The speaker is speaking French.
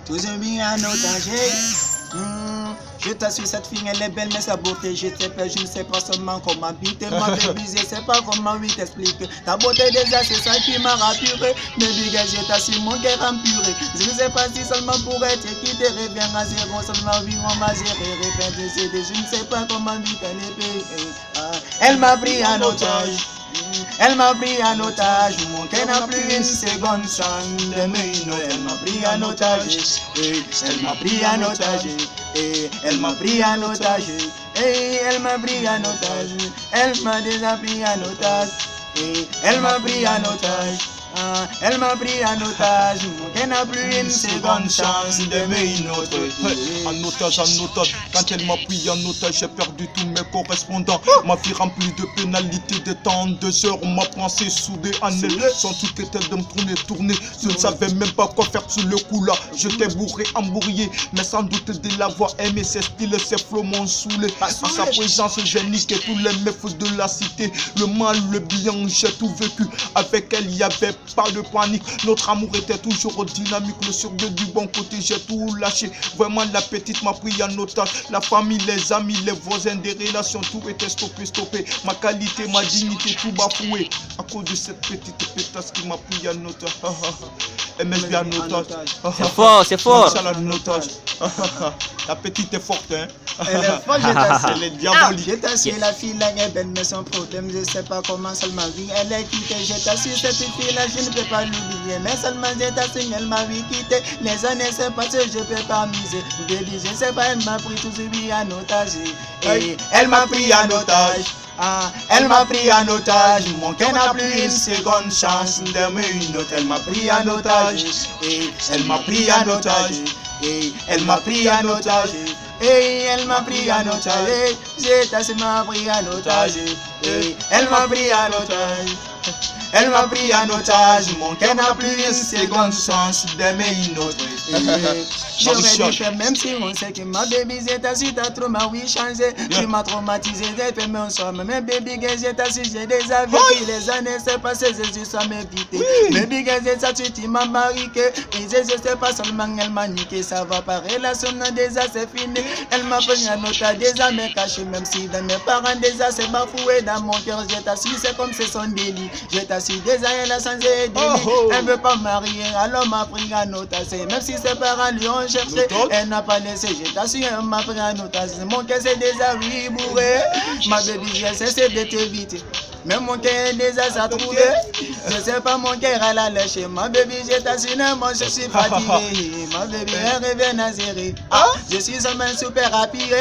Tous mis en otage. Je t'assure, cette fille elle est belle, mais sa beauté, je ne sais pas seulement comment habiter. Ma baby, je sais pas comment lui t'expliquer. Ta beauté déjà, c'est ça qui m'a rapuré. Baby girl, je t'assure, mon cœur empuré. Je ne sais pas si seulement pourrait te quitter, reviens à zéro, seulement oui, on m'a géré, répète, je ne sais pas comment vivre l'épée. Elle m'a pris en otage. Elle m'a pris en otage, mon cœur n'a plus une seconde sans demain. Elle m'a pris en otage, elle m'a pris en otage, elle m'a pris en otage, elle m'a pris en otage, elle m'a déjà pris en otage, elle m'a pris en otage. Elle m'a pris en otage, elle n'a plus une seconde chance d'aimer une autre. En otage, quand elle m'a pris en otage, j'ai perdu tous mes correspondants. Ma vie remplie de pénalités, de temps, 2 heures, ma pensée soudée en elle. Sans tout était de me tourner, je ne savais même pas quoi faire sur le coup là. J'étais bourré, embrouillé, mais sans doute de l'avoir aimé, ses styles, ses flots m'ont saoulé. En sa présence, j'ai niqué tous les meufs de la cité. Le mal, le bien, j'ai tout vécu. Avec elle, il y avait pas de panique, notre amour était toujours dynamique. Le survie du bon côté, j'ai tout lâché. Vraiment, la petite m'a pris en otage. La famille, les amis, les voisins, des relations, tout était stoppé. Ma qualité, ma dignité, tout bafoué. À cause de cette petite pétasse qui m'a pris en otage. Elle m'a pris en otage. C'est fort, c'est fort. La petite est forte, hein. Elle est forte, je t'assure. Elle est diabolique. Je t'assure, la fille là est belle, mais son problème, je sais pas comment ça m'a vu. Elle est quittée, je t'assure, cette fille là, je ne peux pas l'oublier. Mais seulement, je t'assure, elle m'a vu quitter. Les années se passent, je peux pas miser. Baby, je sais pas, elle m'a pris tout suivi en otage. Elle m'a pris en otage. Elle m'a pris en otage, mon cœur n'a plus une seconde chance d'aimer une autre. Elle m'a pris en otage, elle m'a pris en otage, elle m'a pris en otage, elle m'a pris en otage, j'ai tassé m'a pris en otage, elle m'a pris en otage. Elle m'a pris en otage, mon cœur n'a plus une seconde chance d'aimer une autre. J'aurais dû faire même si on sait que ma baby j'ai t'as trop ma vie changé. Tu m'as traumatisé, j'ai fait mon soir. Mais baby girl j'ai j'ai déjà vécu. Les années s'est passées, je suis sans m'éviter. Baby girl j'ai tu m'as mariqué. Et je sais pas seulement elle m'a niqué. Ça va pas, relation déjà c'est fini. Elle m'a pris en otage, déjà me caché. Même si dans mes parents déjà c'est bafoué. Dans mon cœur j'ai t'assis, c'est comme c'est son délit. Si déjà elle a changé d'idée, elle veut pas marier, alors m'a pris en otage. Même si ses parents lui ont cherché, elle n'a pas laissé, je t'assure, elle m'a pris en otage. Mon cœur c'est déjà ribouré, ma baby j'ai cessé de t'éviter. Mais mon cœur est déjà saturé, je sais pas mon cœur à la lâcher. Ma baby j'ai t'assure, moi je suis fatigué. Ma baby elle revient à zéro, je suis un super rapide.